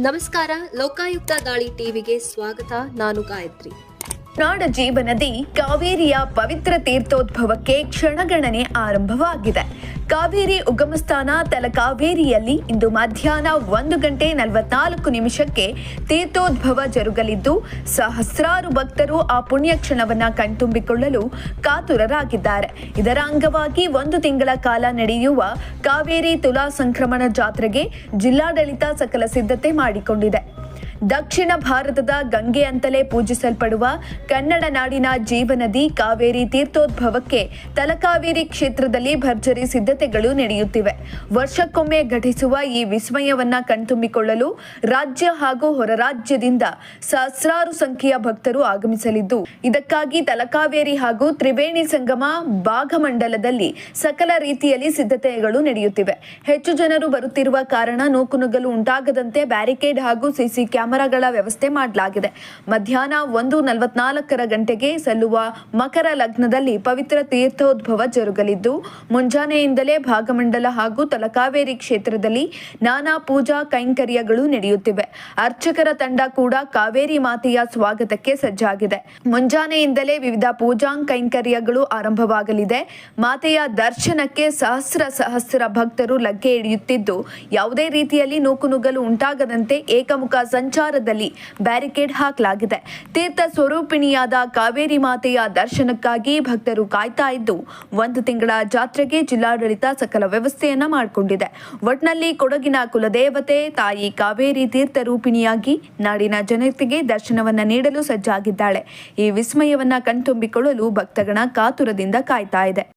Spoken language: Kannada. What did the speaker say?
ನಮಸ್ಕಾರ. ಲೋಕಾಯುಕ್ತ ದಾಳಿ ಟಿವಿಗೆ ಸ್ವಾಗತ. ನಾನು ಗಾಯತ್ರಿ. ನಾಡ ಜೀವನದಿ ಕಾವೇರಿಯ ಪವಿತ್ರ ತೀರ್ಥೋದ್ಭವಕ್ಕೆ ಕ್ಷಣಗಣನೆ ಆರಂಭವಾಗಿದೆ. ಕಾವೇರಿ ಉಗಮಸ್ಥಾನ ತಲಕಾವೇರಿಯಲ್ಲಿ ಇಂದು ಮಧ್ಯಾಹ್ನ 1:44 ತೀರ್ಥೋದ್ಭವ ಜರುಗಲಿದ್ದು, ಸಹಸ್ರಾರು ಭಕ್ತರು ಆ ಪುಣ್ಯ ಕ್ಷಣವನ್ನ ಕಣ್ತುಂಬಿಕೊಳ್ಳಲು ಕಾತುರರಾಗಿದ್ದಾರೆ. ಇದರ ಅಂಗವಾಗಿ 1 ತಿಂಗಳ ಕಾಲ ನಡೆಯುವ ಕಾವೇರಿ ತುಲಾ ಸಂಕ್ರಮಣ ಜಾತ್ರೆಗೆ ಜಿಲ್ಲಾಡಳಿತ ಸಕಲ ಸಿದ್ಧತೆ ಮಾಡಿಕೊಂಡಿದೆ. ದಕ್ಷಿಣ ಭಾರತದ ಗಂಗೆ ಅಂತಲೇ ಪೂಜಿಸಲ್ಪಡುವ ಕನ್ನಡ ನಾಡಿನ ಜೀವನದಿ ಕಾವೇರಿ ತೀರ್ಥೋದ್ಭವಕ್ಕೆ ತಲಕಾವೇರಿ ಕ್ಷೇತ್ರದಲ್ಲಿ ಭರ್ಜರಿ ಸಿದ್ಧತೆಗಳು ನಡೆಯುತ್ತಿವೆ. ವರ್ಷಕ್ಕೊಮ್ಮೆ ಘಟಿಸುವ ಈ ವಿಸ್ಮಯವನ್ನ ಕಣ್ತುಂಬಿಕೊಳ್ಳಲು ರಾಜ್ಯ ಹಾಗೂ ಹೊರ ರಾಜ್ಯದಿಂದ ಸಹಸ್ರಾರು ಸಂಖ್ಯೆಯ ಭಕ್ತರು ಆಗಮಿಸಲಿದ್ದು, ಇದಕ್ಕಾಗಿ ತಲಕಾವೇರಿ ಹಾಗೂ ತ್ರಿವೇಣಿ ಸಂಗಮ ಭಾಗಮಂಡಲದಲ್ಲಿ ಸಕಲ ರೀತಿಯಲ್ಲಿ ಸಿದ್ಧತೆಗಳು ನಡೆಯುತ್ತಿವೆ. ಹೆಚ್ಚು ಜನರು ಬರುತ್ತಿರುವ ಕಾರಣ ನೂಕುನುಗ್ಗಲು ಉಂಟಾಗದಂತೆ ಬ್ಯಾರಿಕೇಡ್ ಹಾಗೂ ಸಿಸಿ ಕ್ಯಾಮೆರಾಗಳ ವ್ಯವಸ್ಥೆ ಮಾಡಲಾಗಿದೆ. ಮಧ್ಯಾಹ್ನ 1:44 ಸಲ್ಲುವ ಮಕರ ಲಗ್ನದಲ್ಲಿ ಪವಿತ್ರ ತೀರ್ಥೋದ್ಭವ ಜರುಗಲಿದ್ದು, ಮುಂಜಾನೆಯಿಂದಲೇ ಭಾಗಮಂಡಲ ಹಾಗೂ ತಲಕಾವೇರಿ ಕ್ಷೇತ್ರದಲ್ಲಿ ನಾನಾ ಪೂಜಾ ಕೈಂಕರ್ಯಗಳು ನಡೆಯುತ್ತಿವೆ. ಅರ್ಚಕರ ತಂಡ ಕೂಡ ಕಾವೇರಿ ಮಾತೆಯ ಸ್ವಾಗತಕ್ಕೆ ಸಜ್ಜಾಗಿದೆ. ಮುಂಜಾನೆಯಿಂದಲೇ ವಿವಿಧ ಪೂಜಾ ಕೈಂಕರ್ಯಗಳು ಆರಂಭವಾಗಲಿದೆ. ಮಾತೆಯ ದರ್ಶನಕ್ಕೆ ಸಹಸ್ರ ಭಕ್ತರು ಲಗ್ಗೆ ಹಿಡಿಯುತ್ತಿದ್ದು, ಯಾವುದೇ ರೀತಿಯಲ್ಲಿ ನೂಕುನುಗ್ಗಲು ಉಂಟಾಗದಂತೆ ಏಕಮುಖ ಸಂಚಾರದಲ್ಲಿ ಬ್ಯಾರಿಕೇಡ್ ಹಾಕಲಾಗಿದೆ. ತೀರ್ಥ ಸ್ವರೂಪಿಣಿಯಾದ ಕಾವೇರಿ ಮಾತೆಯ ದರ್ಶನಕ್ಕಾಗಿ ಭಕ್ತರು ಕಾಯ್ತಾ ಇದ್ದು, 1 ತಿಂಗಳ ಜಾತ್ರೆಗೆ ಜಿಲ್ಲಾಡಳಿತ ಸಕಲ ವ್ಯವಸ್ಥೆಯನ್ನ ಮಾಡಿಕೊಂಡಿದೆ. ಒಟ್ನಲ್ಲಿ ಕೊಡಗಿನ ಕುಲದೇವತೆ ತಾಯಿ ಕಾವೇರಿ ತೀರ್ಥ ರೂಪಿಣಿಯಾಗಿ ನಾಡಿನ ಜನತೆಗೆ ದರ್ಶನವನ್ನ ನೀಡಲು ಸಜ್ಜಾಗಿದ್ದಾಳೆ. ಈ ವಿಸ್ಮಯವನ್ನ ಕಣ್ತುಂಬಿಕೊಳ್ಳಲು ಭಕ್ತಗಣ ಕಾತುರದಿಂದ ಕಾಯ್ತಾ ಇದೆ.